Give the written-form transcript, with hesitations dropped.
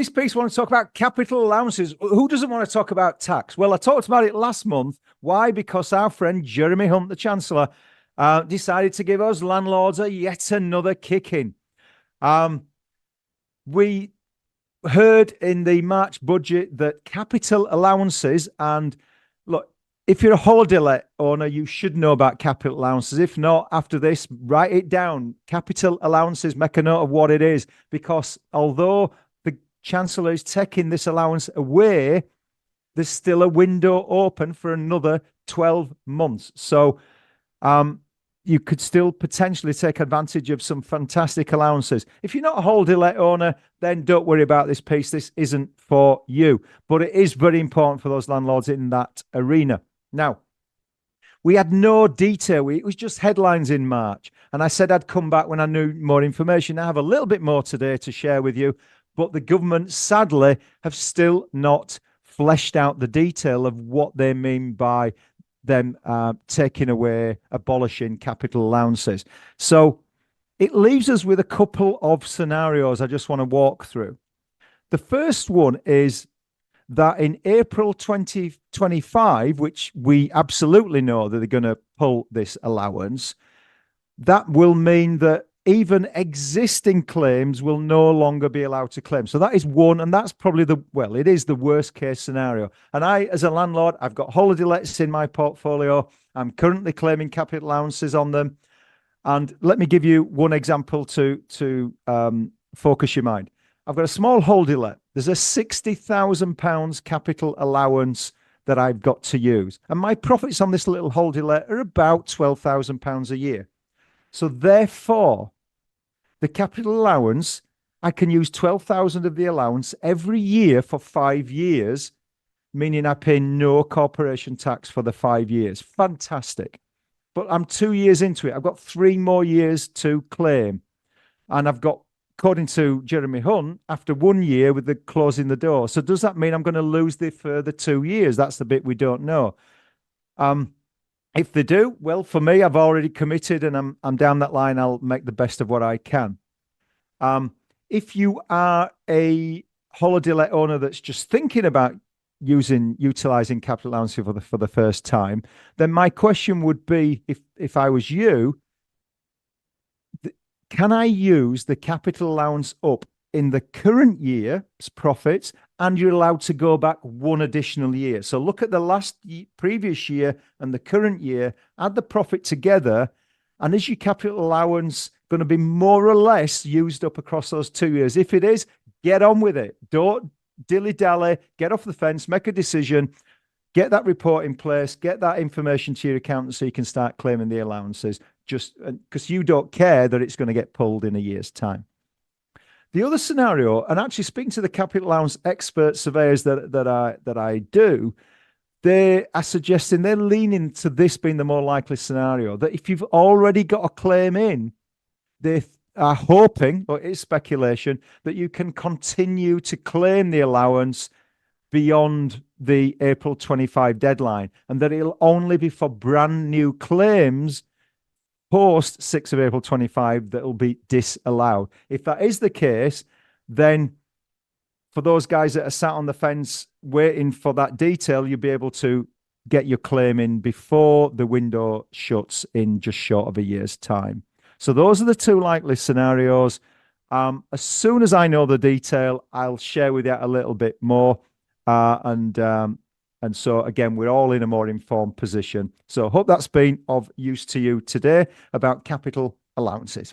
this piece, I want to talk about capital allowances. Who doesn't want to talk about tax? Well, I talked about it last month. Why? Because our friend Jeremy Hunt, the Chancellor, decided to give us landlords a yet another kicking. We heard in the March budget that capital allowances, and look, if you're a holiday let owner, you should know about capital allowances. If not, after this, write it down. Capital allowances, make a note of what it is, because although the Chancellor is taking this allowance away, there's still a window open for another 12 months. So you could still potentially take advantage of some fantastic allowances. If you're not a holiday let owner, then don't worry about this piece. This isn't for you, but it is very important for those landlords in that arena. Now, we had no detail. It was just headlines in March. And I said I'd come back when I knew more information. I have a little bit more today to share with you, but the government sadly have still not fleshed out the detail of what they mean by them taking away, abolishing capital allowances. So it leaves us with a couple of scenarios I just want to walk through. The first one is that in April 2025, which we absolutely know that they're going to pull this allowance, that will mean that even existing claims will no longer be allowed to claim. So that is one, and that's probably it is the worst case scenario. And I, as a landlord, I've got holiday lets in my portfolio. I'm currently claiming capital allowances on them. And let me give you one example to focus your mind. I've got a small holiday let. There's a £60,000 capital allowance that I've got to use. And my profits on this little holiday let are about £12,000 a year. So therefore, the capital allowance, I can use 12,000 of the allowance every year for 5 years, meaning I pay no corporation tax for the 5 years. Fantastic. But I'm 2 years into it. I've got 3 more years to claim. And I've got, according to Jeremy Hunt, after 1 year with the closing the door. So does that mean I'm going to lose the further 2 years? That's the bit we don't know. If they do, well, for me, I've already committed and I'm down that line. I'll make the best of what I can. If you are a holiday let owner that's just thinking about utilizing capital allowance for the first time, then my question would be, if I was you, can I use the capital allowance up in the current year's profits, and you're allowed to go back 1 additional year? So look at the previous year and the current year, add the profit together, and is your capital allowance going to be more or less used up across those 2 years? If it is, get on with it. Don't dilly-dally, get off the fence, make a decision, get that report in place, get that information to your accountant so you can start claiming the allowances, just because you don't care that it's going to get pulled in a year's time. The other scenario, and actually speaking to the capital allowance expert surveyors that I do, they are suggesting, they're leaning to this being the more likely scenario, that if you've already got a claim in, they are hoping, but it's speculation, that you can continue to claim the allowance beyond the April 25 deadline, and that it'll only be for brand new claims post 6th of April 25 that will be disallowed. If that is the case, then for those guys that are sat on the fence waiting for that detail, you'll be able to get your claim in before the window shuts in just short of a year's time. So those are the 2 likely scenarios. As soon as I know the detail, I'll share with you a little bit more. And so, again, we're all in a more informed position. So hope that's been of use to you today about capital allowances.